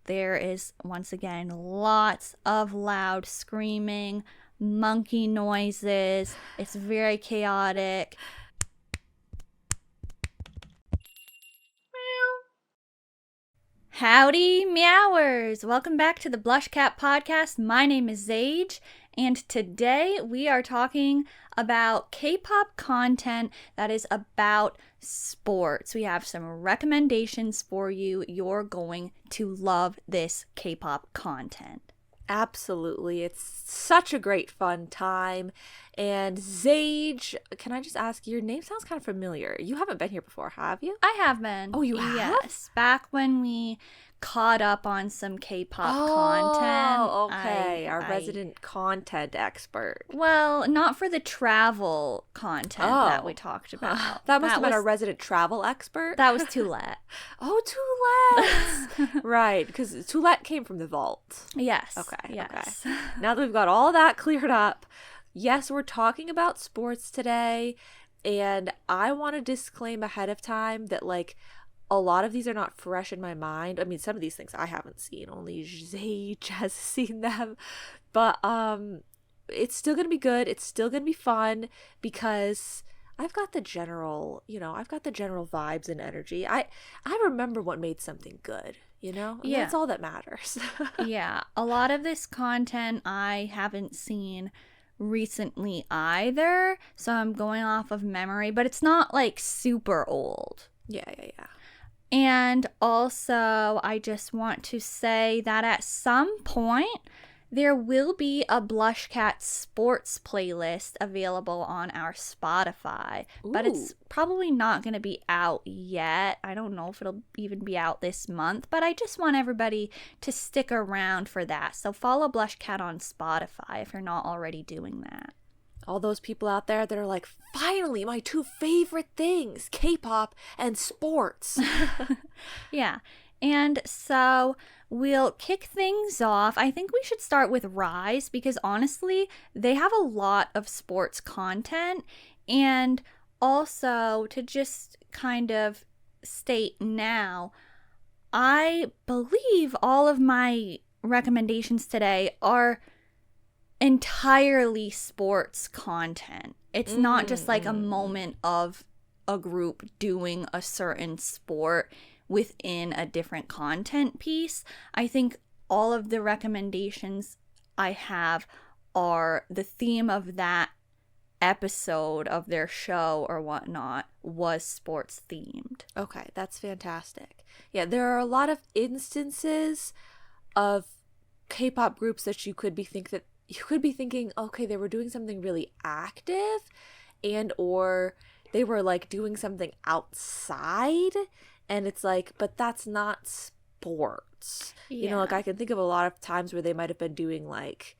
there is, once again, lots of loud screaming, monkey noises. It's very chaotic. Howdy, Meowers! Welcome back to the BlushCat podcast. My name is Zage, and today we are talking about K-pop content that is about sports. We have some recommendations for you. You're going to love this K-pop content. Absolutely. It's such a great fun time. And Zage, can I just ask, your name sounds kind of familiar. You haven't been here before, have you? I have been. Oh, you have? Yes. Back when we caught up on some K-pop content. Oh, okay. Our resident content expert. Well, not for the travel content that we talked about. That must have been our resident travel expert. That was Toulette. Oh, Toulette. Right, because Toulette came from the vault. Yes. Okay. Yes. Okay. Now that we've got all that cleared up, yes, we're talking about sports today, and I want to disclaim ahead of time that, like, a lot of these are not fresh in my mind. I mean, some of these things I haven't seen. Only Zage has seen them. But it's still going to be good. It's still going to be fun because I've got the general vibes and energy. I remember what made something good, And that's all that matters. Yeah. A lot of this content I haven't seen recently either. So I'm going off of memory, but it's not like super old. Yeah. And also, I just want to say that at some point, there will be a BlushCat sports playlist available on our Spotify. Ooh. But it's probably not going to be out yet. I don't know if it'll even be out this month. But I just want everybody to stick around for that. So follow BlushCat on Spotify if you're not already doing that. All those people out there that are like, finally, my two favorite things, K-pop and sports. Yeah. And so we'll kick things off. I think we should start with RIIZE because honestly, they have a lot of sports content. And also to just kind of state now, I believe all of my recommendations today are entirely sports content. It's not just like a moment of a group doing a certain sport within a different content piece. I think all of the recommendations I have are the theme of that episode of their show or whatnot was sports themed. Okay, that's fantastic. Yeah, there are a lot of instances of K-pop groups that you could be thinking, okay, they were doing something really active and or they were like doing something outside, and it's like, but that's not sports. Yeah. Like I can think of a lot of times where they might have been doing like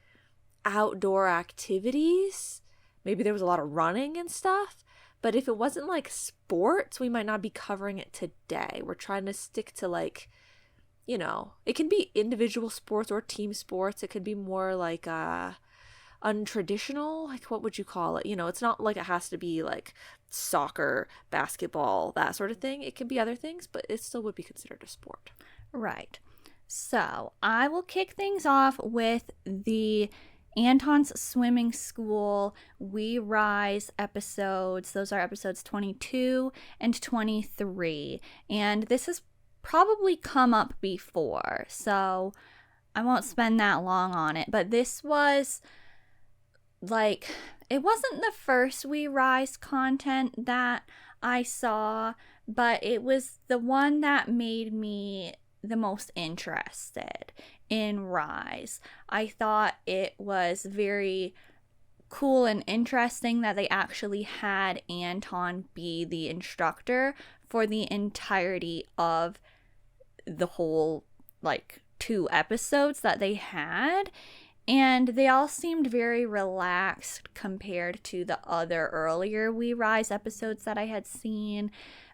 outdoor activities. Maybe there was a lot of running and stuff, but if it wasn't like sports, we might not be covering it today. We're trying to stick to like, it can be individual sports or team sports. It could be more like untraditional, like what would you call it? It's not like it has to be like soccer, basketball, that sort of thing. It can be other things, but it still would be considered a sport. Right. So I will kick things off with the Anton's Swimming School We Rise episodes. Those are episodes 22 and 23. And this has probably come up before, so I won't spend that long on it. But this was like, it wasn't the first We Rise content that I saw, but it was the one that made me the most interested in RIIZE. I thought it was very cool and interesting that they actually had Anton be the instructor for the entirety of the whole like 2 episodes that they had, and they all seemed very relaxed compared to the other earlier We Rise episodes that I had seen.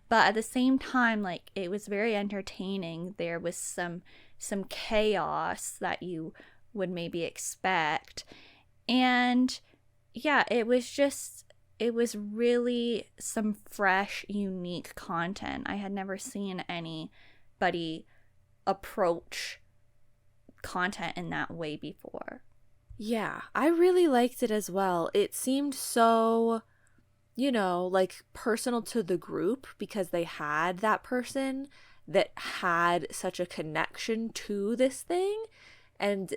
But at the same time, like, it was very entertaining. There was some chaos that you would maybe expect, and yeah, it was really some fresh, unique content. I had never seen anybody approach content in that way before. Yeah, I really liked it as well. It seemed so, you know, like personal to the group because they had that person that had such a connection to this thing. And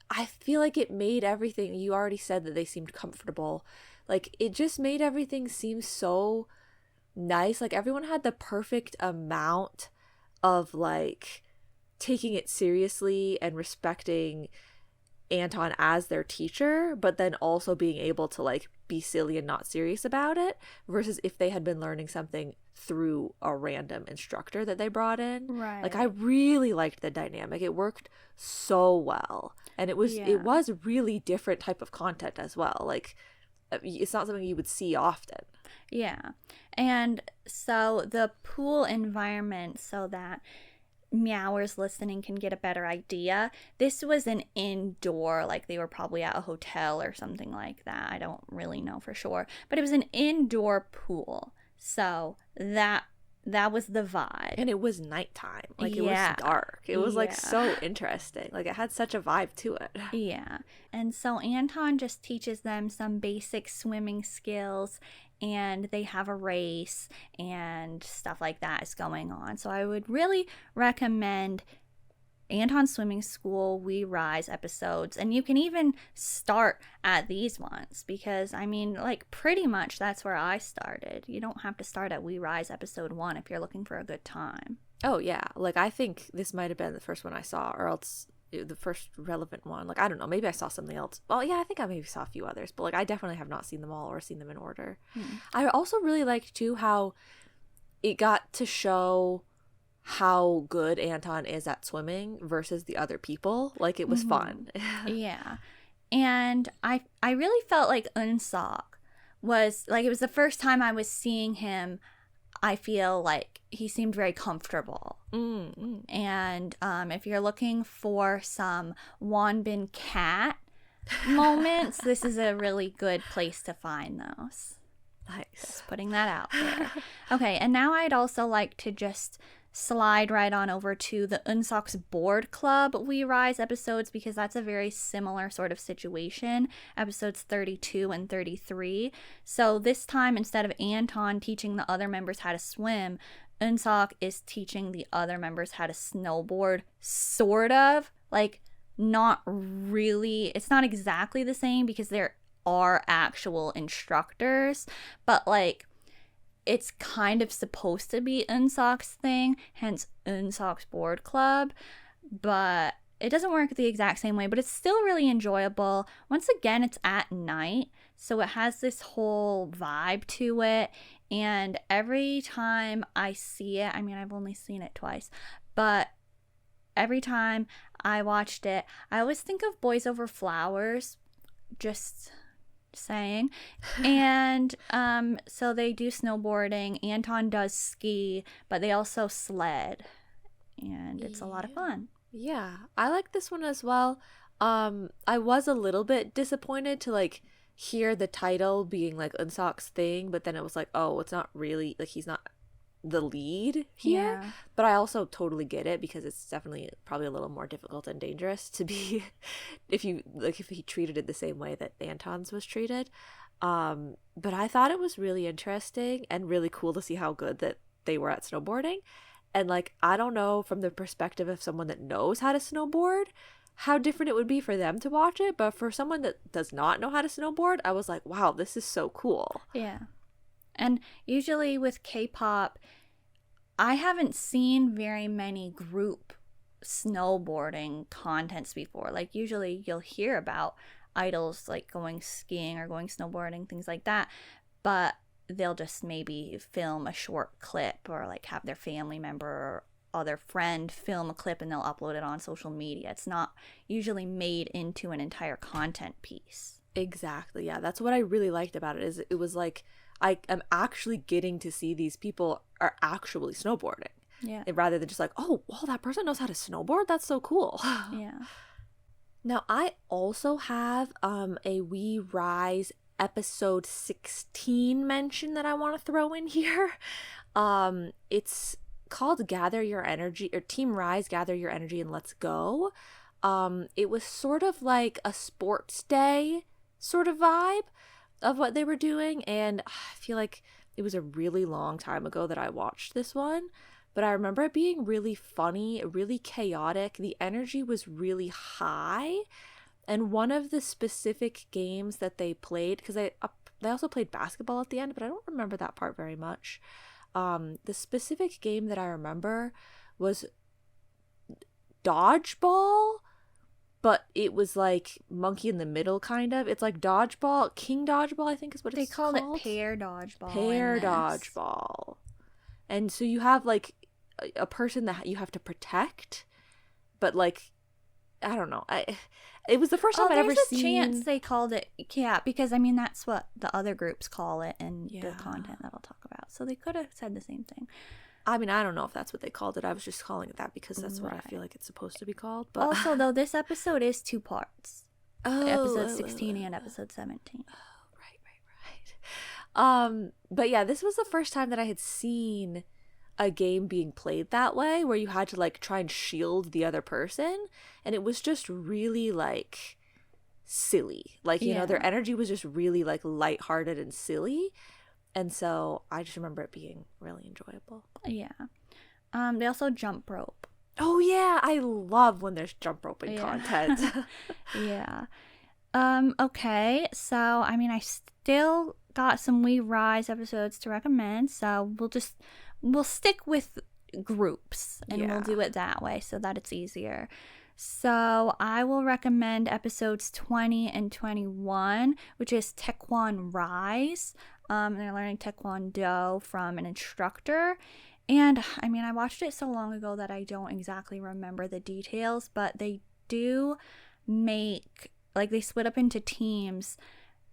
I feel like it made everything, you already said that they seemed comfortable. Like it just made everything seem so nice. Like everyone had the perfect amount of like taking it seriously and respecting Anton as their teacher, but then also being able to like be silly and not serious about it, versus if they had been learning something through a random instructor that they brought in. Right. Like I really liked the dynamic. It worked so well. And it was really different type of content as well. Like it's not something you would see often. Yeah. And so the pool environment, so that Meowers listening can get a better idea. This was an indoor, like they were probably at a hotel or something like that. I don't really know for sure, but it was an indoor pool. So that was the vibe. And it was nighttime. Like it was dark. It was like so interesting. Like it had such a vibe to it. Yeah. And so Anton just teaches them some basic swimming skills, and they have a race and stuff like that is going on. So I would really recommend Anton Swimming School, We Rise episodes. And you can even start at these ones because, I mean, like pretty much that's where I started. You don't have to start at We Rise episode 1 if you're looking for a good time. Oh, yeah. Like I think this might have been the first one I saw, or else the first relevant one. Like I don't know, maybe I saw something else. Well, yeah, I think I maybe saw a few others, but like I definitely have not seen them all or seen them in order. I also really liked too how it got to show how good Anton is at swimming versus the other people. Like it was fun. Yeah. And I really felt like Unsok was like, it was the first time I was seeing him. I feel like he seemed very comfortable. And if you're looking for some Wonbin cat moments, this is a really good place to find those. Nice. Just putting that out there. Okay, and now I'd also like to just slide right on over to the Unsok's Board Club We Rise episodes, because that's a very similar sort of situation, episodes 32 and 33. So this time, instead of Anton teaching the other members how to swim, Unsok is teaching the other members how to snowboard, sort of. Like, not really. It's not exactly the same because there are actual instructors, but like, it's kind of supposed to be Unsok's thing, hence Unsok's Board Club, but it doesn't work the exact same way, but it's still really enjoyable. Once again, it's at night, so it has this whole vibe to it, and every time I see it, I mean, I've only seen it twice, but every time I watched it, I always think of Boys Over Flowers, just saying. And so they do snowboarding. Anton does ski, but they also sled, and it's a lot of fun. Yeah, I like this one as well. I was a little bit disappointed to like hear the title being like Unsok's thing, but then it was like, oh, it's not really like he's not the lead here. Yeah. But I also totally get it because it's definitely probably a little more difficult and dangerous to be if he treated it the same way that Anton's was treated. But I thought it was really interesting and really cool to see how good that they were at snowboarding. And like, I don't know, from the perspective of someone that knows how to snowboard, how different it would be for them to watch it, but for someone that does not know how to snowboard, I was like, wow, this is so cool. Yeah. And usually with K-pop, I haven't seen very many group snowboarding contents before. Like usually you'll hear about idols like going skiing or going snowboarding, things like that, but they'll just maybe film a short clip or like have their family member or other friend film a clip and they'll upload it on social media. It's not usually made into an entire content piece. Exactly. Yeah, that's what I really liked about it, is it was like I am actually getting to see these people are actually snowboarding. Yeah. Rather than just like, oh, well, that person knows how to snowboard. That's so cool. Yeah. Now, I also have a We Rise episode 16 mention that I want to throw in here. It's called Gather Your Energy, or Team Rise, Gather Your Energy and Let's Go. It was sort of like a sports day sort of vibe of what they were doing, and I feel like it was a really long time ago that I watched this one, but I remember it being really funny, really chaotic. The energy was really high, and one of the specific games that they played, because they also played basketball at the end, but I don't remember that part very much. The specific game that I remember was dodgeball, but it was like monkey in the middle kind of. It's like dodgeball, king dodgeball, I think is what it's called. They called it pair dodgeball. Pair dodgeball. And so you have like a person that you have to protect, but like, I don't know. It was the first time I'd ever seen. There's a chance they called it, yeah, because I mean that's what the other groups call it in the content that I'll talk about. So they could have said the same thing. I mean, I don't know if that's what they called it. I was just calling it that because that's what I feel like it's supposed to be called. But also, though, this episode is 2 parts. Episode 16 and episode 17. Right. But yeah, this was the first time that I had seen a game being played that way, where you had to like try and shield the other person, and it was just really like silly. Like, you know, their energy was just really like lighthearted and silly. And so I just remember it being really enjoyable. Yeah. They also jump rope. Oh, yeah. I love when there's jump roping content. Yeah. Okay. So, I mean, I still got some RIIZE episodes to recommend. So we'll stick with groups and we'll do it that way so that it's easier. So I will recommend episodes 20 and 21, which is Taekwon RIIZE. They're learning Taekwondo from an instructor. And I mean, I watched it so long ago that I don't exactly remember the details, but they do make, like, they split up into teams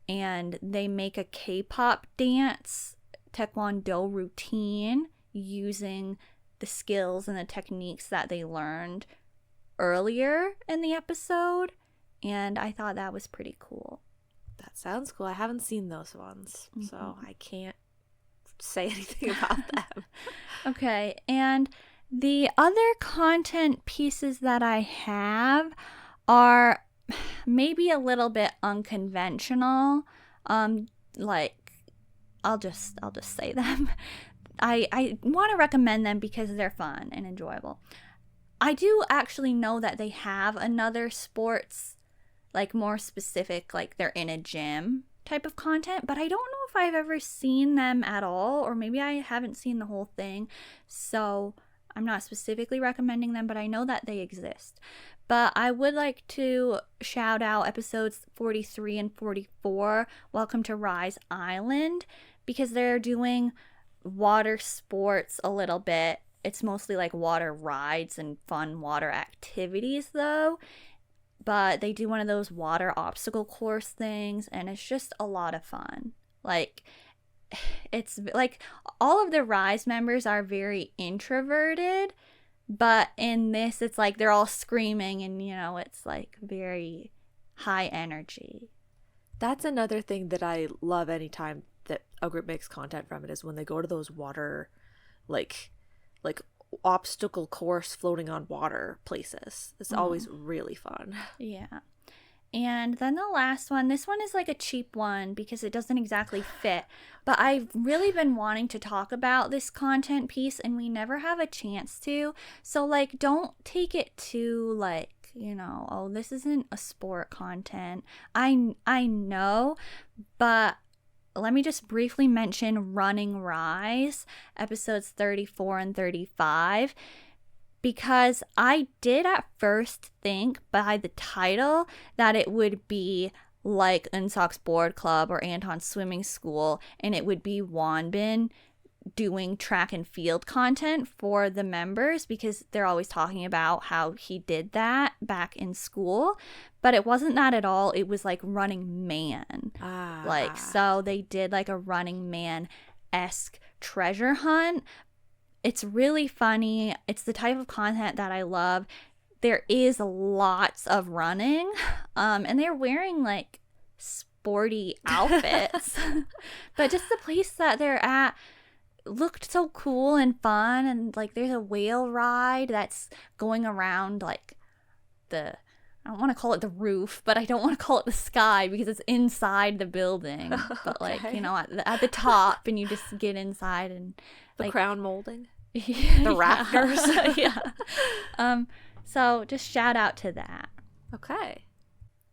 and they make a K-pop dance Taekwondo routine using the skills and the techniques that they learned earlier in the episode. And I thought that was pretty cool. That sounds cool. I haven't seen those ones, so I can't say anything about them. Okay, and the other content pieces that I have are maybe a little bit unconventional. Like, I'll just say them. I want to recommend them because they're fun and enjoyable. I do actually know that they have another sports, like more specific, like they're in a gym type of content, but I don't know if I've ever seen them at all, or maybe I haven't seen the whole thing, so I'm not specifically recommending them, but I know that they exist. But I would like to shout out episodes 43 and 44, Welcome to RIIZE Island, because they're doing water sports a little bit. It's mostly like water rides and fun water activities though. But they do one of those water obstacle course things, and it's just a lot of fun. Like, it's like all of the RIIZE members are very introverted, but in this, it's like they're all screaming and, you know, it's like very high energy. That's another thing that I love anytime that a group makes content from it, is when they go to those water, like obstacle course floating on water places. It's always really fun. Yeah. And then the last one, this one is like a cheap one because it doesn't exactly fit, but I've really been wanting to talk about this content piece and we never have a chance to. So like, don't take it too like, you know, oh, this isn't a sport content. I know, but let me just briefly mention Running RIIZE, episodes 34 and 35, because I did at first think by the title that it would be like Eunseok's board club or Anton's swimming school, and it would be Wonbin doing track and field content for the members because they're always talking about how he did that back in school. But it wasn't that at all. It was like Running Man. Like, so they did like a Running Man-esque treasure hunt. It's really funny. It's the type of content that I love. There is lots of running. And they're wearing like sporty outfits. But just the place that they're at looked so cool and fun. And like there's a whale ride that's going around like the I don't want to call it the roof, but I don't want to call it the sky because it's inside the building. But like, Okay. you know, at the top, and you just get inside and The like, crown molding. the rafters. yeah. So just shout out to that. Okay.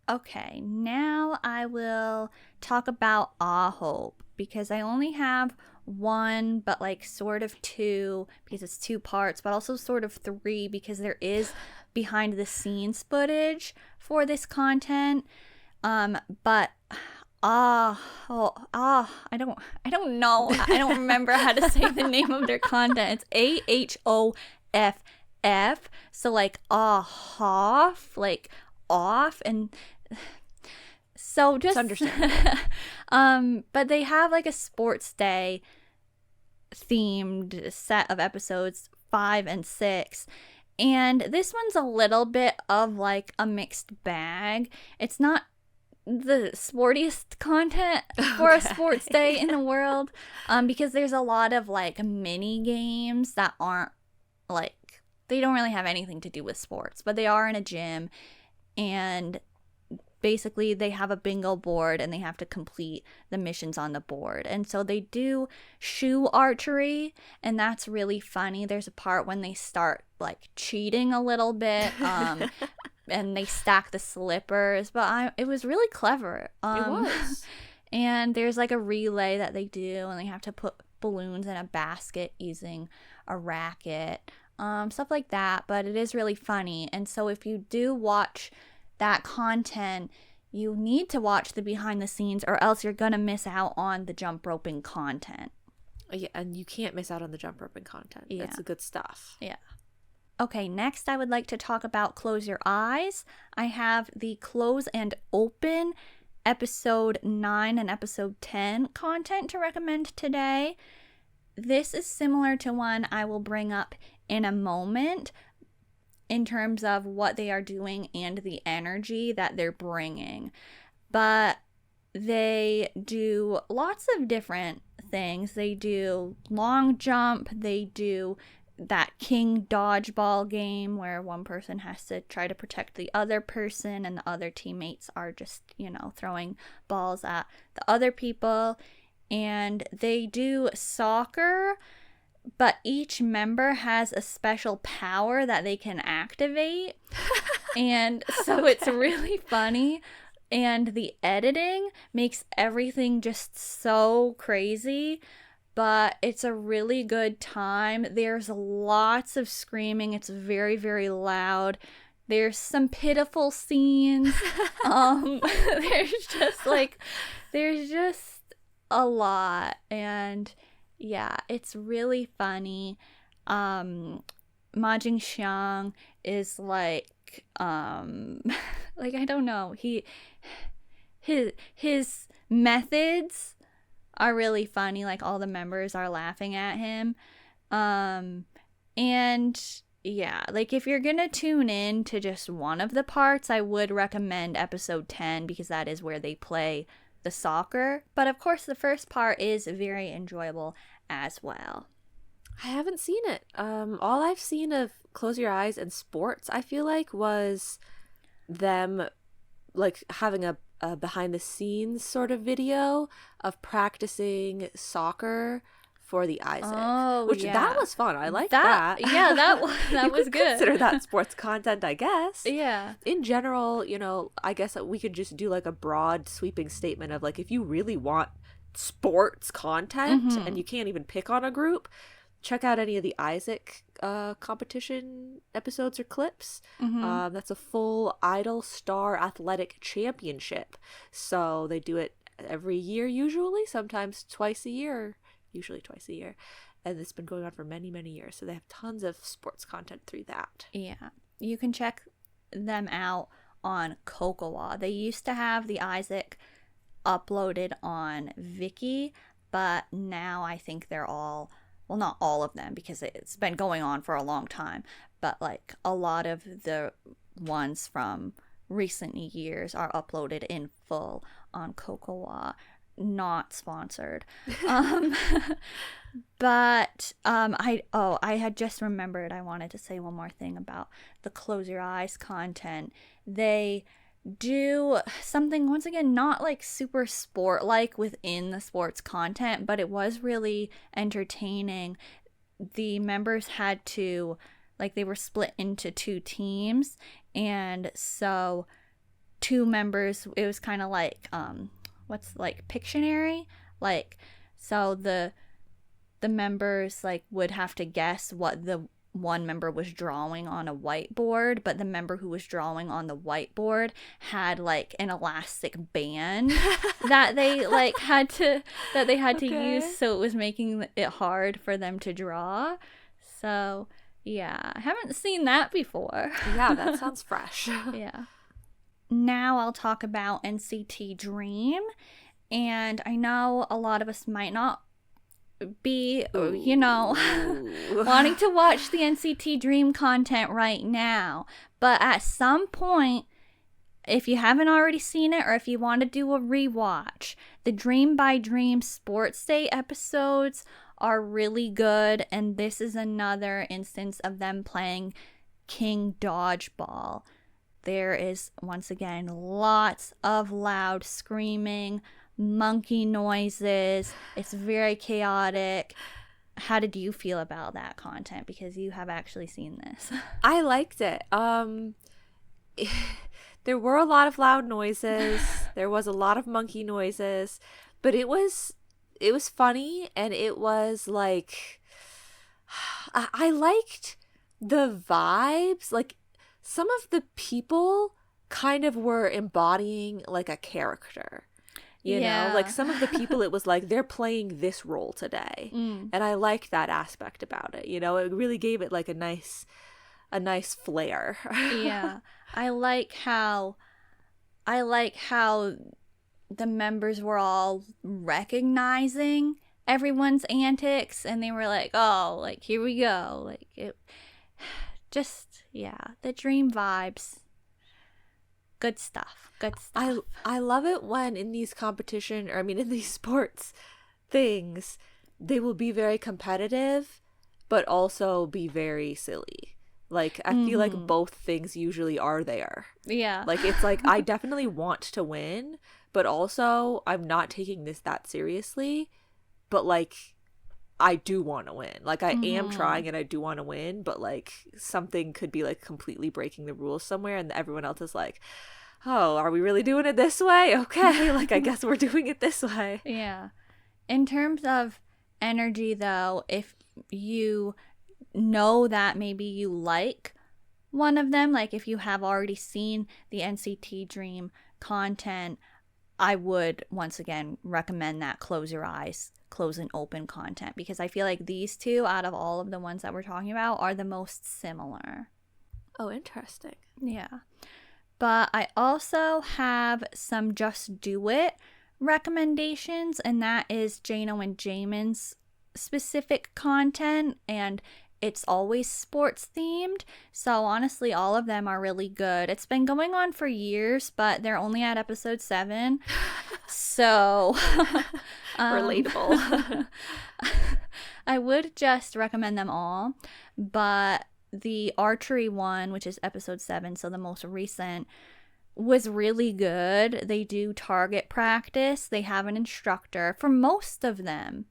Okay, now I will talk about AHOF because I only have one, but like sort of two because it's two parts, but also sort of three because there is behind the scenes footage for this content. But I don't know. I don't remember how to say the name of their content. It's AHOF. So like AHOF, like off, and so just understandable. But they have like a sports day themed set of episodes 5 and 6, and this one's a little bit of like a mixed bag. It's not the sportiest content for a sports day in the world, because there's a lot of like mini games that aren't like, they don't really have anything to do with sports, but they are in a gym, and basically they have a bingo board and they have to complete the missions on the board. And so they do shoe archery, and that's really funny. There's a part when they start like cheating a little bit, and they stack the slippers, but it was really clever. It was. And there's like a relay that they do, and they have to put balloons in a basket using a racket, stuff like that. But it is really funny. And so if you do watch that content, you need to watch the behind the scenes, or else you're gonna miss out on the jump roping content. Yeah, and you can't miss out on the jump roping content. Yeah. That's the good stuff. Yeah. Okay, next I would like to talk about Close Your Eyes. I have the Close and Open episode 9 and episode 10 content to recommend today. This is similar to one I will bring up in a moment in terms of what they are doing and the energy that they're bringing. But they do lots of different things. They do long jump, they do that king dodgeball game where one person has to try to protect the other person and the other teammates are just, you know, throwing balls at the other people. And they do soccer, but each member has a special power that they can activate. And so Okay. It's really funny. And the editing makes everything just so crazy. But it's a really good time. There's lots of screaming. It's very, very loud. There's some pitiful scenes. There's just a lot. And yeah, it's really funny. Ma Jingxiang is like I don't know. His methods are really funny. Like, all the members are laughing at him. And yeah, like, if you're gonna tune in to just one of the parts, I would recommend episode 10 because that is where they play the soccer. But of course, the first part is very enjoyable as well. I haven't seen it. All I've seen of Close Your Eyes and sports, I feel like, was them like having a behind the scenes sort of video of practicing soccer for the Isaac. Oh, which yeah. that was fun. I liked that. Yeah, that You was could good. Consider that sports content, I guess. Yeah. In general, you know, I guess that we could just do like a broad sweeping statement of like, if you really want sports content and you can't even pick on a group, check out any of the Isaac competition episodes or clips. That's a full Idol Star Athletic Championship. So they do it every year usually, sometimes twice a year, usually twice a year. And it's been going on for many, many years. So they have tons of sports content through that. Yeah. You can check them out on Cocoa. They used to have the Isaac uploaded on Viki, but now I think they're all, well, not all of them because it's been going on for a long time, but like a lot of the ones from recent years are uploaded in full on Cocoa. not sponsored. But I had just remembered I wanted to say one more thing about the Close Your Eyes content. They do something, once again, not like super sport like within the sports content, but it was really entertaining. The members had to, like, they were split into 2 teams, and so 2 members, it was kind of like what's like Pictionary, like, so the members like would have to guess what the one member was drawing on a whiteboard, but the member who was drawing on the whiteboard had like an elastic band that they like had to use, so it was making it hard for them to draw. So yeah, I haven't seen that before. Yeah, that sounds fresh. Yeah. Now I'll talk about NCT DREAM, and I know a lot of us might not be, you know, wanting to watch the NCT DREAM content right now, but at some point, if you haven't already seen it, or if you want to do a rewatch, the Dream by Dream Sports Day episodes are really good, and this is another instance of them playing King Dodgeball. There is, once again, lots of loud screaming, monkey noises. It's very chaotic. How did you feel about that content? Because you have actually seen this. I liked it. There were a lot of loud noises. There was a lot of monkey noises, but it was funny, and it was like, I liked the vibes. Like, some of the people kind of were embodying like a character. You know, like some of the people, it was like they're playing this role today. And I liked that aspect about it. You know, it really gave it like a nice flair. Yeah. I like how the members were all recognizing everyone's antics, and they were like, oh, like, here we go. Like, it just, yeah, the dream vibes. Good stuff. I love it when in these in these sports things, they will be very competitive, but also be very silly. Like, I feel like both things usually are there. Yeah. Like, it's like, I definitely want to win, but also I'm not taking this that seriously, but like, I do want to win. Like, I am trying, and I do want to win, but like, something could be like completely breaking the rules somewhere, and everyone else is like, oh, are we really doing it this way? Okay, like, I guess we're doing it this way. Yeah. In terms of energy, though, if you know that maybe you like one of them, like if you have already seen the NCT DREAM content, I would once again recommend that Close Your Eyes, Close and Open content, because I feel like these 2 out of all of the ones that we're talking about are the most similar. Oh, interesting. Yeah. But I also have some Just Do It recommendations, and that is Jano and Jamin's specific content, and it's always sports themed. So honestly, all of them are really good. It's been going on for years, but they're only at episode 7. So relatable. I would just recommend them all, but the archery one, which is episode 7, so the most recent, was really good. They do target practice. They have an instructor for most of them.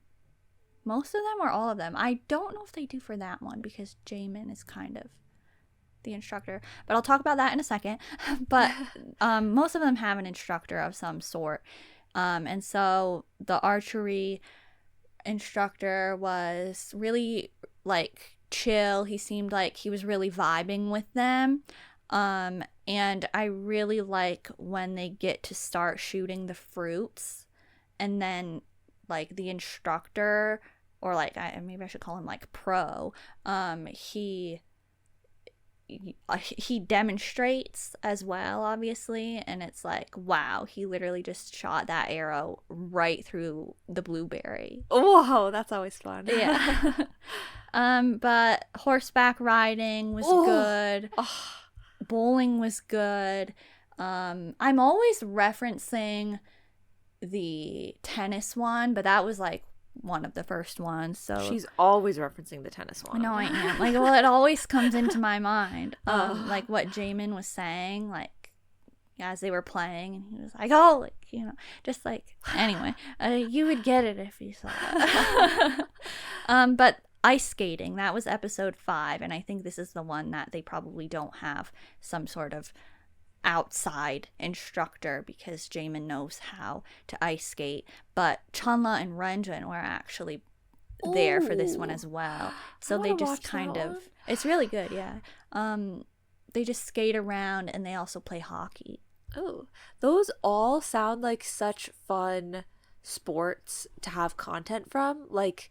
Most of them or all of them. I don't know if they do for that one, because Jamin is kind of the instructor, but I'll talk about that in a second. But most of them have an instructor of some sort. And so the archery instructor was really like chill. He seemed like he was really vibing with them. And I really like when they get to start shooting the fruits, and then like the instructor, or like maybe I should call him like pro, he demonstrates as well, obviously, and it's like, wow, he literally just shot that arrow right through the blueberry. Whoa, that's always fun. Yeah. But horseback riding was good. Oh. Bowling was good. I'm always referencing the tennis one, but that was like one of the first ones. So she's always referencing the tennis one. No, I am. Like, well, it always comes into my mind. Like what Jamin was saying, like as they were playing, and he was like, "Oh, like, you know, just like anyway, you would get it if you saw it." But ice skating, that was episode 5, and I think this is the one that they probably don't have some sort of outside instructor because Jamin knows how to ice skate, but Chanla and Renjun were actually there for this one as well. So they just kind of, it's really good, yeah. They just skate around and they also play hockey. Oh, those all sound like such fun sports to have content from. Like,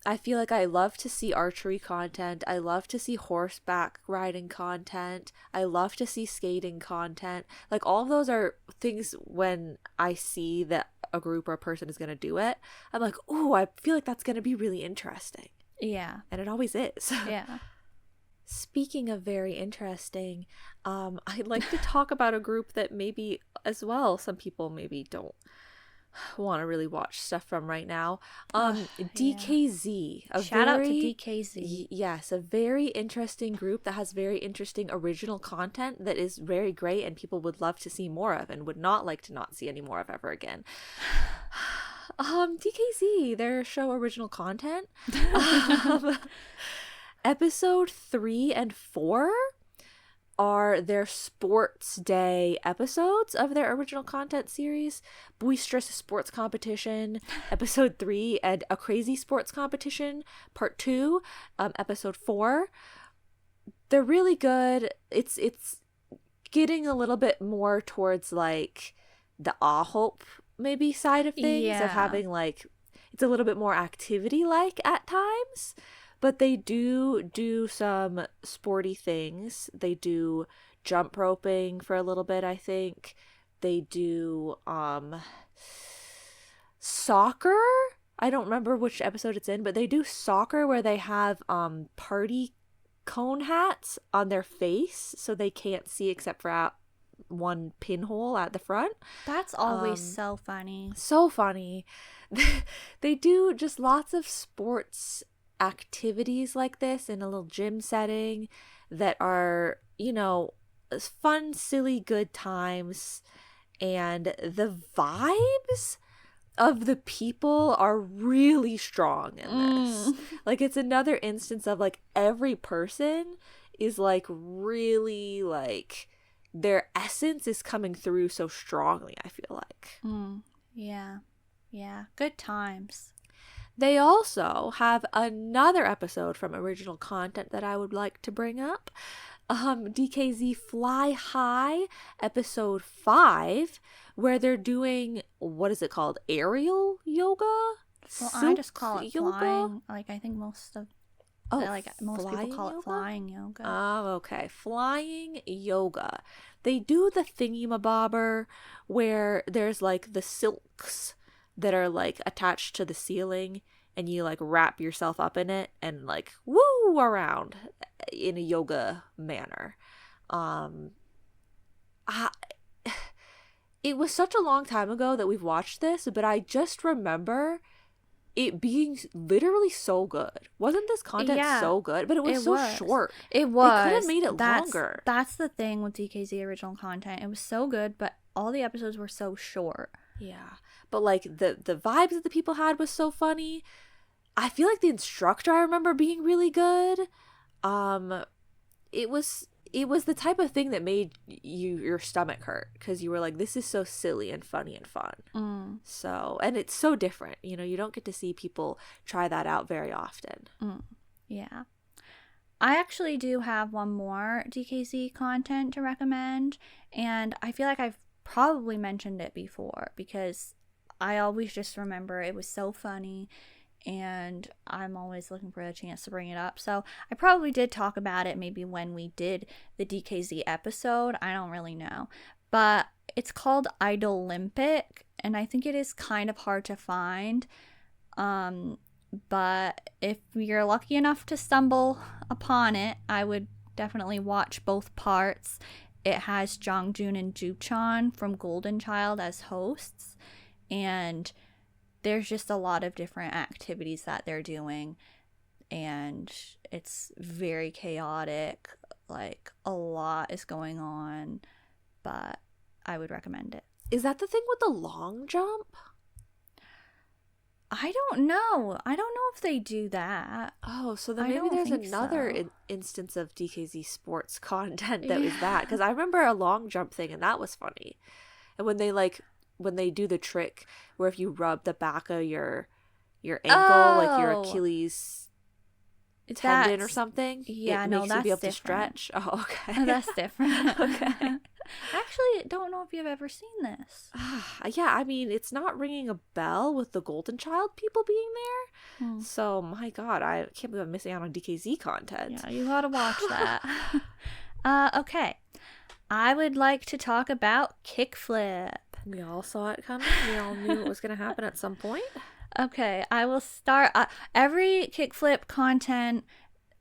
I feel like I love to see archery content. I love to see horseback riding content. I love to see skating content. Like, all of those are things when I see that a group or a person is going to do it, I'm like, oh, I feel like that's going to be really interesting. Yeah. And it always is. Yeah. Speaking of very interesting, I'd like to talk about a group that maybe as well some people maybe don't want to really watch stuff from right now. DKZ. Shout out to DKZ. Yes, a very interesting group that has very interesting original content that is very great and people would love to see more of and would not like to not see any more of ever again. DKZ, their show original content. Episode 3 and 4 are their sports day episodes of their original content series. Boisterous Sports Competition, episode 3, and A Crazy Sports Competition, part 2, episode 4. They're really good. It's getting a little bit more towards like the AHOF maybe side of things, of having like, it's a little bit more activity like at times. But they do some sporty things. They do jump roping for a little bit, I think. They do soccer. I don't remember which episode it's in, but they do soccer where they have party cone hats on their face so they can't see except for one pinhole at the front. That's always so funny. So funny. They do just lots of sports activities like this in a little gym setting that are, you know, fun, silly, good times. And the vibes of the people are really strong in this. Like, it's another instance of like every person is like really like their essence is coming through so strongly, I feel like. Yeah, good times. They also have another episode from original content that I would like to bring up. DKZ Fly High, episode 5, where they're doing, what is it called? Aerial yoga? Well, I just call it yoga? Flying. Like, I think most people call it flying yoga. Oh, okay. Flying yoga. They do the thingy-mabobber where there's like the silks that are like attached to the ceiling and you like wrap yourself up in it and like woo around in a yoga manner. It was such a long time ago that we've watched this, but I just remember it being literally so good. Wasn't this content so good? But it was short. It was. They could have made it longer. That's the thing with DKZ original content. It was so good, but all the episodes were so short. Yeah. But like the vibes that the people had was so funny. I feel like the instructor I remember being really good. It was the type of thing that made your stomach hurt because you were like, this is so silly and funny and fun. So, and it's so different. You know, you don't get to see people try that out very often. Yeah. I actually do have one more DKZ content to recommend, and I feel like I've probably mentioned it before because I always just remember it was so funny and I'm always looking for a chance to bring it up. So I probably did talk about it maybe when we did the DKZ episode. I don't really know. But it's called Idolympic, and I think it is kind of hard to find. But if you're lucky enough to stumble upon it, I would definitely watch both parts. It has Jongjun and Juchan from Golden Child as hosts. and there's just a lot of different activities that they're doing, and it's very chaotic. Like, a lot is going on, but I would recommend it. Is that the thing with the long jump? I don't know. I don't know if they do that. Oh, so then I maybe don't there's think another so. instance of DKZ sports content that was that. Because I remember a long jump thing, and that was funny. And when they do the trick where if you rub the back of your ankle, like your Oh, Achilles tendon or that's something, yeah. it No, makes you that's be able different. to stretch. Oh, okay. That's different. Okay. Actually, don't know if you've ever seen this. Yeah, I mean, it's not ringing a bell with the Golden Child people being there. Hmm. So, my God, I can't believe I'm missing out on DKZ content. Yeah, you gotta watch that. Okay. I would like to talk about KickFlip. We all saw it coming. We all knew it was going to happen at some point. Okay, I will start. Every KickFlip content.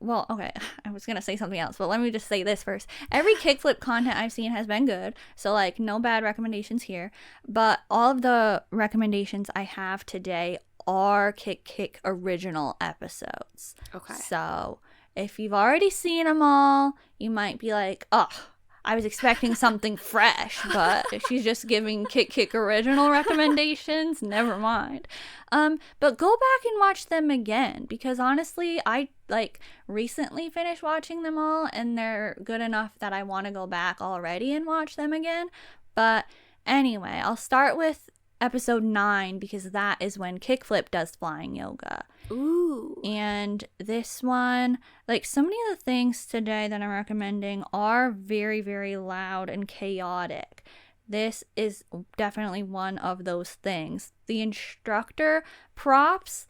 Well, okay, I was gonna say something else, but let me just say this first. Every kickflip content I've seen has been good, so like no bad recommendations here. But all of the recommendations I have today are Kick original episodes. Okay. So if you've already seen them all, you might be like, oh, I was expecting something fresh, but she's just giving Kick original recommendations. Never mind. But go back and watch them again, because honestly, I like recently finished watching them all, and they're good enough that I want to go back already and watch them again. But anyway, I'll start with episode 9, because that is when KickFlip does flying yoga. Ooh. And this one, like, so many of the things today that I'm recommending are very, very loud and chaotic. This is definitely one of those things. The instructor, props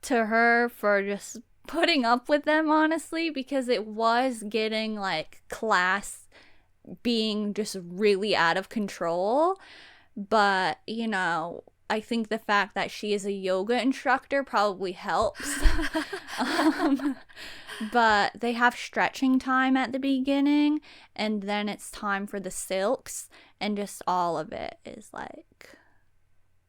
to her for just putting up with them, honestly, because it was getting, like, class being just really out of control. But, you know, I think the fact that she is a yoga instructor probably helps. But they have stretching time at the beginning, and then it's time for the silks, and just all of it is like,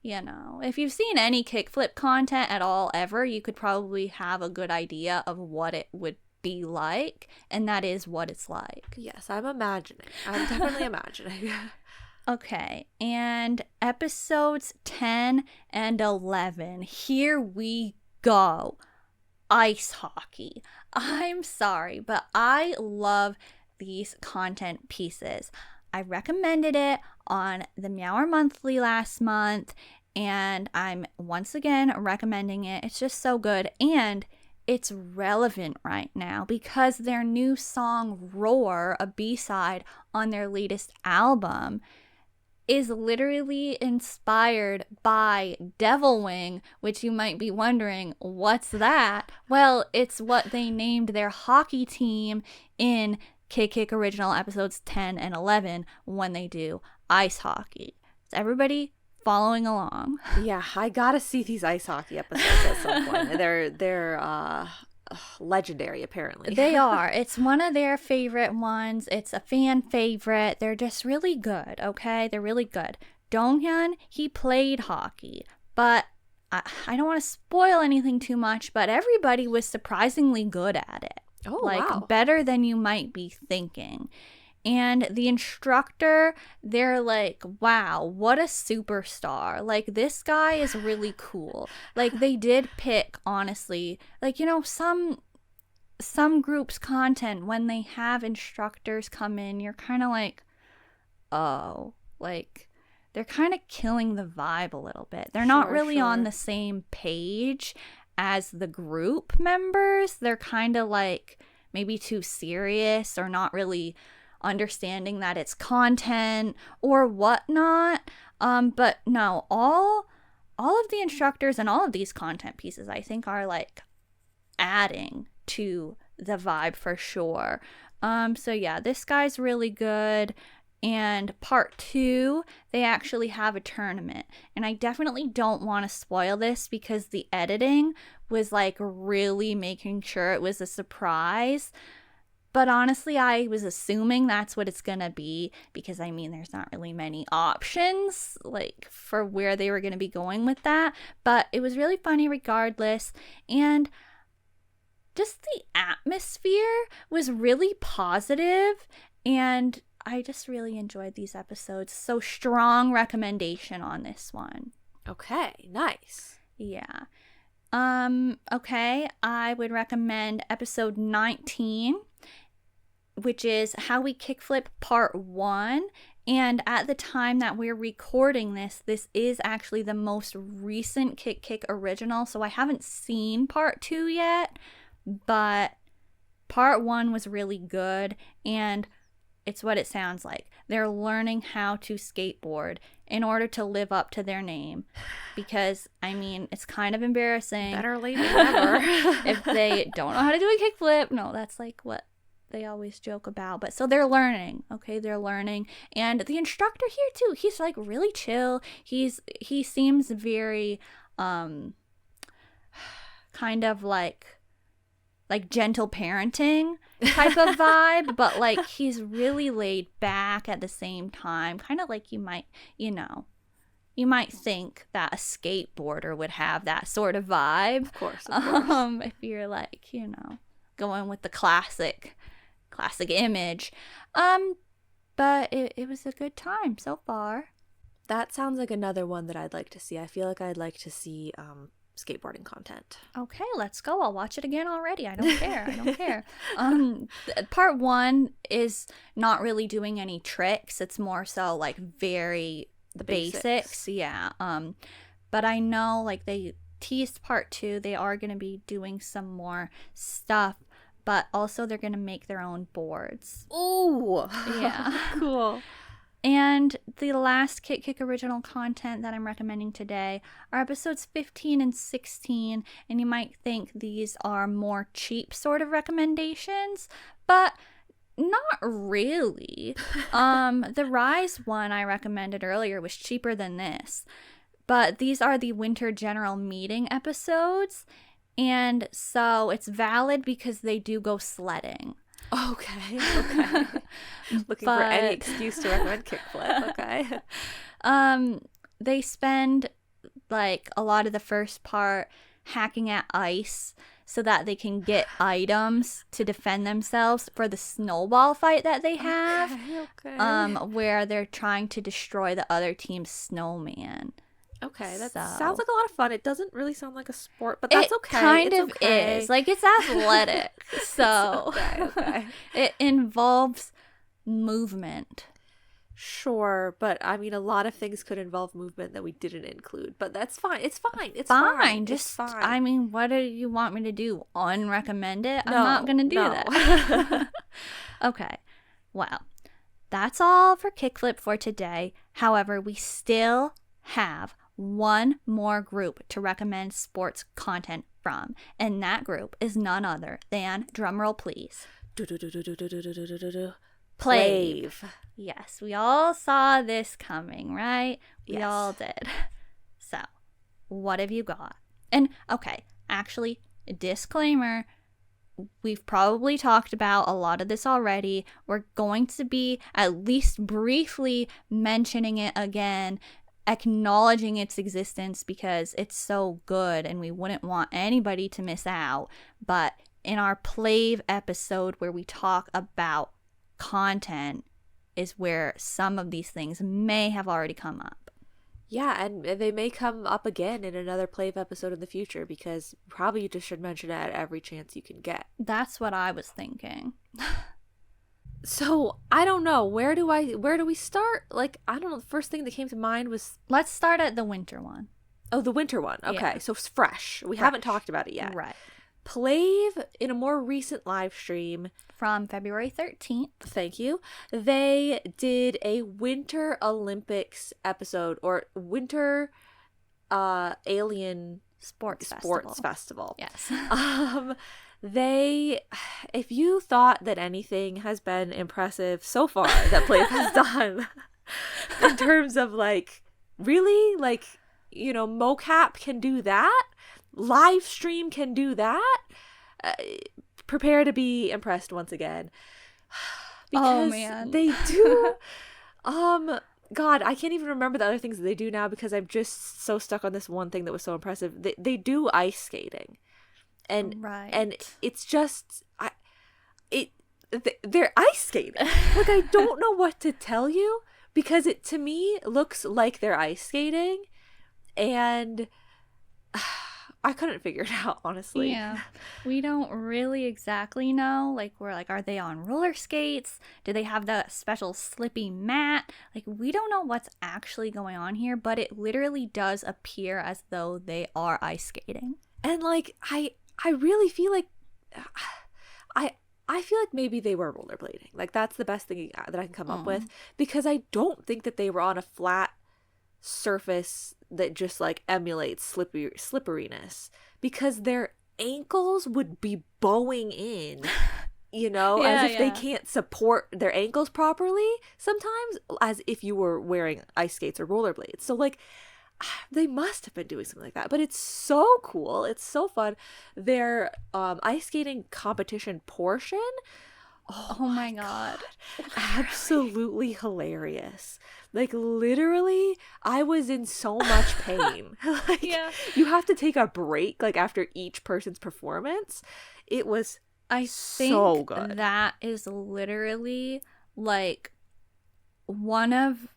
you know, if you've seen any kickflip content at all ever, you could probably have a good idea of what it would be like, and that is what it's like. Yes, I'm imagining. I'm definitely imagining. Okay, and episodes 10 and 11. Here we go. Ice hockey. I'm sorry, but I love these content pieces. I recommended it on the Meower Monthly last month, and I'm once again recommending it. It's just so good, and it's relevant right now because their new song, Roar, a B-side on their latest album, is literally inspired by Devil Wing, which you might be wondering, what's that? Well, it's what they named their hockey team in Kick Original episodes 10 and 11 when they do ice hockey. Is everybody following along? Yeah, I gotta see these ice hockey episodes at some point. They're legendary, apparently. They are. It's one of their favorite ones. It's a fan favorite. They're just really good, okay? They're really good. Donghyun, he played hockey, but I don't want to spoil anything too much, but everybody was surprisingly good at it. Oh, like, wow. better than you might be thinking. And the instructor, they're like, wow, what a superstar. Like, this guy is really cool. Like, they did pick, honestly, like, you know, some groups' content, when they have instructors come in, you're kind of like, oh, like, they're kind of killing the vibe a little bit. They're not really on the same page as the group members. They're kind of like maybe too serious or not really understanding that it's content or whatnot. But no, all of the instructors and all of these content pieces, I think, are like adding to the vibe for sure. So yeah, this guy's really good. And part 2, they actually have a tournament. And I definitely don't want to spoil this because the editing was like really making sure it was a surprise. But honestly, I was assuming that's what it's gonna be because I mean, there's not really many options like for where they were gonna be going with that. But it was really funny regardless, and just the atmosphere was really positive, and I just really enjoyed these episodes. So strong recommendation on this one. Okay, nice. Yeah. Okay, I would recommend episode 19, which is How We Kickflip Part 1. And at the time that we're recording this is actually the most recent Kick original. So I haven't seen Part 2 yet, but Part 1 was really good. And it's what it sounds like. They're learning how to skateboard in order to live up to their name. Because, I mean, it's kind of embarrassing. Better late than never. If they don't know how to do a kickflip. No, that's like what they always joke about. But so they're learning. Okay, they're learning. And the instructor here, too, he's like really chill. He seems very kind of like gentle parenting type of vibe, but like he's really laid back at the same time, kind of like you might think that a skateboarder would have that sort of vibe. Of course. If you're like, going with the classic image. But it was a good time so far. That sounds like another one that I'd like to see. I feel like I'd like to see skateboarding content. Okay, let's go. I'll watch it again already. I don't care. Part 1 is not really doing any tricks. It's more so like very the basics. Yeah. But I know like they teased part 2. They are going to be doing some more stuff, but also they're going to make their own boards. Ooh. Yeah. Cool. And the last Kick original content that I'm recommending today are episodes 15 and 16. And you might think these are more cheap sort of recommendations, but not really. The RIIZE one I recommended earlier was cheaper than this. But these are the Winter General Meeting episodes. And so it's valid because they do go sledding. Okay. Looking for any excuse to recommend kickflip. Okay. They spend like a lot of the first part hacking at ice so that they can get items to defend themselves for the snowball fight that they have. Okay. Where they're trying to destroy the other team's snowman. Okay, that sounds like a lot of fun. It doesn't really sound like a sport, but that's okay. It kind of is. Like, it's athletic. So, okay. It involves movement. Sure, but I mean, a lot of things could involve movement that we didn't include, but that's fine. It's fine. Just, fine. I mean, what do you want me to do? Unrecommend it? I'm not going to do that. Okay. Well, that's all for Kickflip for today. However, we still have one more group to recommend sports content from, and that group is none other than, drumroll please, PLAVE. Yes, we all saw this coming, right? We all did. So, what have you got? And, okay, actually, disclaimer, we've probably talked about a lot of this already. We're going to be at least briefly mentioning it again, acknowledging its existence because it's so good and we wouldn't want anybody to miss out. But in our PLAVE episode where we talk about content is where some of these things may have already come up. Yeah, and they may come up again in another PLAVE episode in the future because probably you just should mention it at every chance you can get. That's what I was thinking. So, I don't know. Where do we start? Like, I don't know. The first thing that came to mind was... Let's start at the winter one. Oh, the winter one. Okay, yeah. So it's fresh. We haven't talked about it yet. Right. PLAVE, in a more recent live stream... From February 13th. Thank you. They did a Winter Olympics episode, or Winter Alien Sports Festival. Yes. If you thought that anything has been impressive so far that PLAVE has done in terms of like, really, like, mocap can do that, live stream can do that, prepare to be impressed once again. Oh man, they do. God, I can't even remember the other things that they do now because I'm just so stuck on this one thing that was so impressive. They do ice skating, and it's just they're ice skating. Like, I don't know what to tell you because it to me looks like they're ice skating, and I couldn't figure it out, honestly. Yeah, we don't really exactly know. Like, we're like, are they on roller skates? Do they have the special slippy mat? Like, we don't know what's actually going on here, but it literally does appear as though they are ice skating. And like, I really feel like I feel like maybe they were rollerblading. Like, that's the best thing that I can come up with, because I don't think that they were on a flat surface that just like emulates slipperiness, because their ankles would be bowing in, as if they can't support their ankles properly sometimes, as if you were wearing ice skates or rollerblades. So like, they must have been doing something like that, but it's so cool. It's so fun. Their ice skating competition portion, oh my god, absolutely hilarious. Like, literally, I was in so much pain. Like, you have to take a break, like, after each person's performance. It was so good. That is literally, like, one of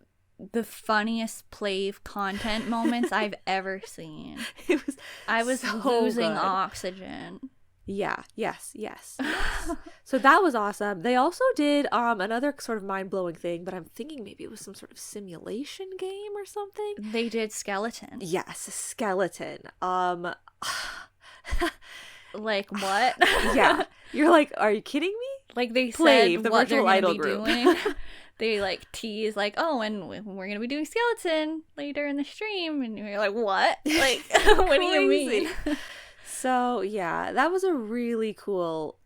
the funniest PLAVE content moments I've ever seen. I was so losing oxygen. Yeah, yes. So that was awesome. They also did another sort of mind-blowing thing, but I'm thinking maybe it was some sort of simulation game or something. They did skeleton. Yes, skeleton. Like, what? Yeah. You're like, are you kidding me? Like, they PLAVE, said the what virtual they're idol be group. doing. They like tease like, oh, and we're gonna be doing skeleton later in the stream, and you're like, what? Like, what do you mean? So yeah, that was a really cool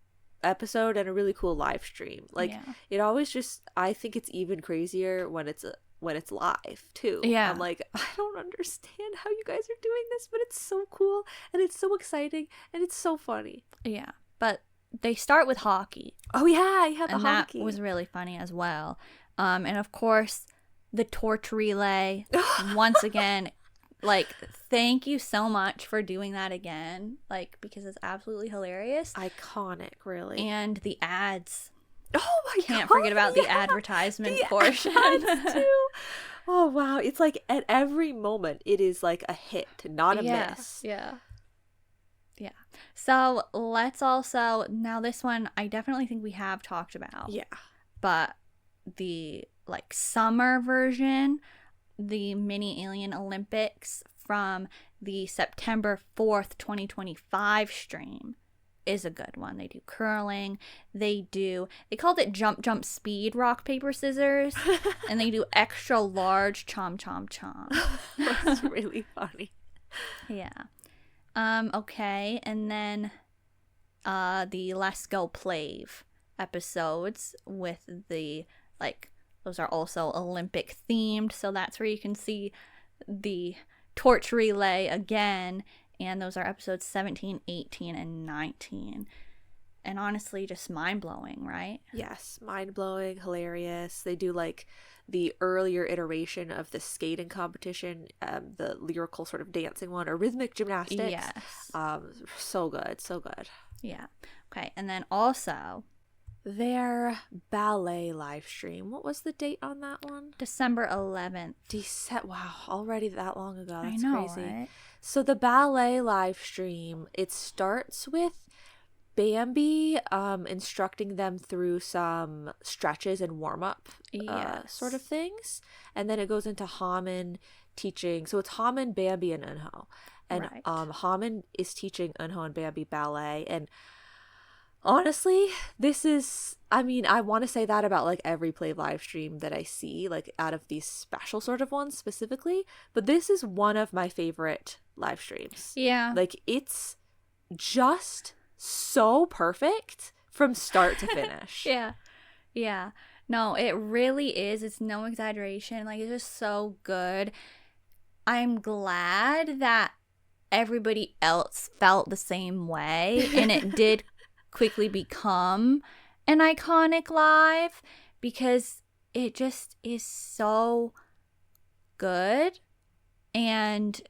episode and a really cool live stream. Like, it always just, I think it's even crazier when it's live too. Yeah, I'm like, I don't understand how you guys are doing this, but it's so cool and it's so exciting and it's so funny. Yeah, but they start with hockey. Oh yeah, the hockey. That was really funny as well. And of course, the torch relay. Once again, like, thank you so much for doing that again. Like, because it's absolutely hilarious. Iconic, really. And the ads. Oh my god. Can't forget about the advertisement portion. Ads too. Oh wow. It's like at every moment it is like a hit, not a miss. Yeah. So let's also, now this one I definitely think we have talked about. Yeah. But the like summer version, the Mini Alien Olympics from the September 4th, 2025 stream is a good one. They do curling, they called it jump speed rock paper scissors, and they do extra large chom chom chom. That's really funny. Yeah. Okay, and then the Let's Go PLAVE episodes with the, like, those are also Olympic themed, so that's where you can see the torch relay again, and those are episodes 17, 18, and 19. And honestly, just mind-blowing, right? Yes, mind-blowing, hilarious. They do, like, the earlier iteration of the skating competition, the lyrical sort of dancing one, or rhythmic gymnastics. Yes. So good. Yeah. Okay, and then also their ballet live stream. What was the date on that one? December 11th. Wow, already that long ago. That's I know, crazy. right? So the ballet live stream, it starts with Bambi instructing them through some stretches and warm-up sort of things. And then it goes into Hamin teaching. So it's Hamin, Bambi, and Eunho. And Hamin is teaching Eunho and Bambi ballet. And honestly, this is, I mean, I want to say that about like every PLAVE live stream that I see, like out of these special sort of ones specifically. But this is one of my favorite live streams. Yeah. Like, it's just so perfect from start to finish. Yeah. No, it really is. It's no exaggeration. Like, it's just so good. I'm glad that everybody else felt the same way, and it did quickly become an iconic live because it just is so good. And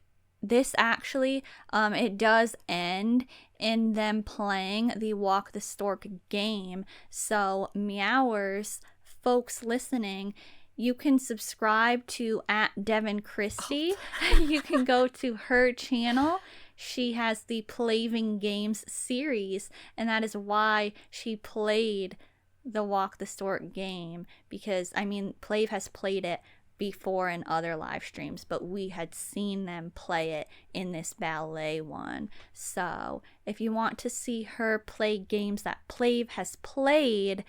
this actually, it does end in them playing the Walk the Stork game. So Meowers, folks listening, you can subscribe to @Devin Christie. You can go to her channel. She has the Plaving Games series, and that is why she played the Walk the Stork game, because I mean Plave has played it before in other live streams, but we had seen them play it in this ballet one. So if you want to see her play games that Plave has played,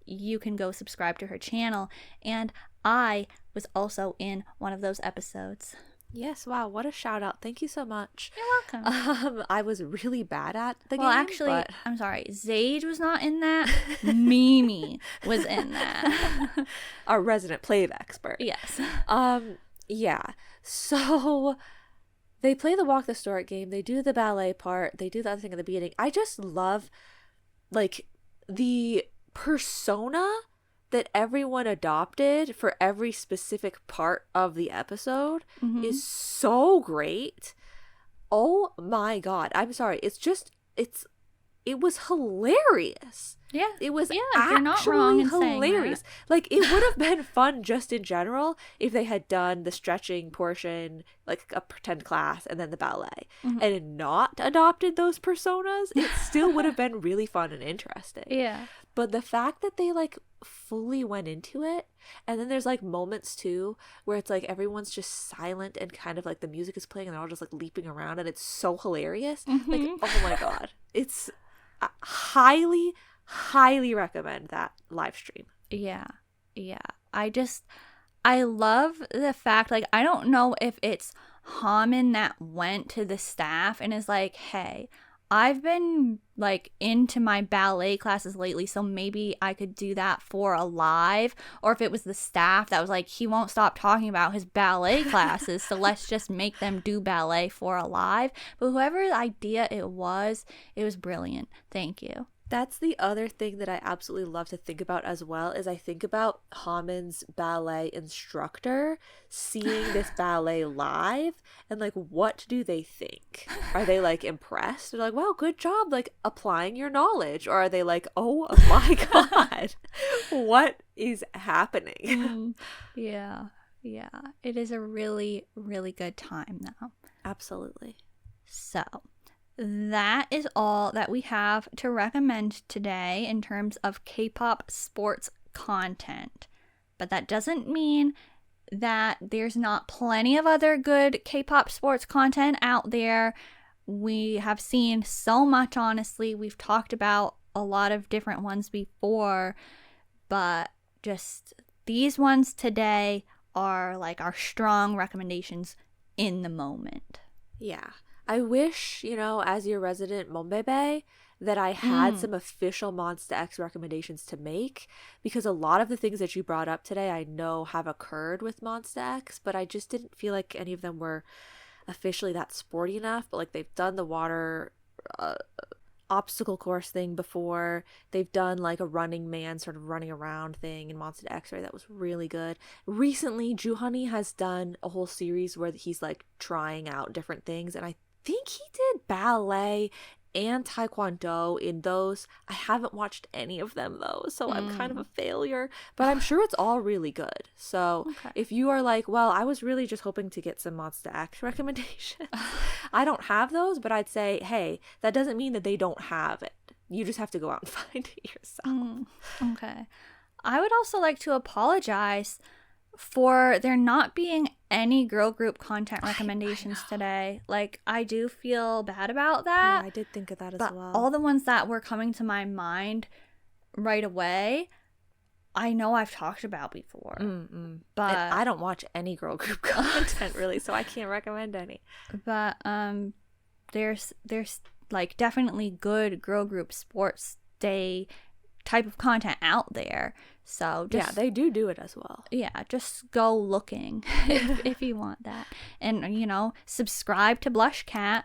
you can go subscribe to her channel. And I was also in one of those episodes. Yes, wow, what a shout out. Thank you so much. You're welcome. I was really bad at the game. Well, actually, I'm sorry. Zage was not in that. Mimi was in that. Our resident Plave expert. Yes. Yeah. So they play the Walk the Stork game. They do the ballet part. They do the other thing at the beginning. I just love, like, the persona that everyone adopted for every specific part of the episode is so great. Oh my god. I'm sorry. It was hilarious. Yeah. It was you're not wrong in hilarious. saying that. Like, it would have been fun just in general if they had done the stretching portion, like a pretend class, and then the ballet, and not adopted those personas. It still would have been really fun and interesting. Yeah. But the fact that they, like, fully went into it, and then there's, like, moments too where it's like everyone's just silent and kind of like the music is playing and they're all just like leaping around, and it's so hilarious. Like, oh my god, it's highly recommend that live stream. Yeah. I love the fact, like, I don't know if it's Haman that went to the staff and is like, hey, I've been, like, into my ballet classes lately, so maybe I could do that for a live. Or if it was the staff that was like, he won't stop talking about his ballet classes, so let's just make them do ballet for a live. But whoever's idea it was brilliant. Thank you. That's the other thing that I absolutely love to think about as well, is I think about Haman's ballet instructor seeing this ballet live and, like, what do they think? Are they, like, impressed? They're like, wow, good job, like, applying your knowledge. Or are they like, oh my god, what is happening? Yeah. It is a really, really good time though. Absolutely. So that is all that we have to recommend today in terms of K-pop sports content. But that doesn't mean that there's not plenty of other good K-pop sports content out there. We have seen so much, honestly. We've talked about a lot of different ones before, but just these ones today are like our strong recommendations in the moment. Yeah. I wish, you know, as your resident Monbebe, that I had some official Monsta X recommendations to make, because a lot of the things that you brought up today I know have occurred with Monsta X, but I just didn't feel like any of them were officially that sporty enough. But, like, they've done the water obstacle course thing before. They've done, like, a Running Man sort of running around thing in Monsta X-Ray that was really good. Recently, Juhani has done a whole series where he's, like, trying out different things, and I think he did ballet and taekwondo in those. I haven't watched any of them though, so I'm kind of a failure, but I'm sure it's all really good. So if you are like, well, I was really just hoping to get some Monsta X recommendations, I don't have those, but I'd say, hey, that doesn't mean that they don't have it. You just have to go out and find it yourself. Okay. I would also like to apologize for there not being any girl group content recommendations today. Like, I do feel bad about that. Yeah, I did think of that as well. All the ones that were coming to my mind right away, I know I've talked about before. But and I don't watch any girl group content really, so I can't recommend any. But there's like definitely good girl group sports day type of content out there. So just, yeah, they do it as well. Yeah, just go looking if you want that. And, you know, subscribe to BlushCat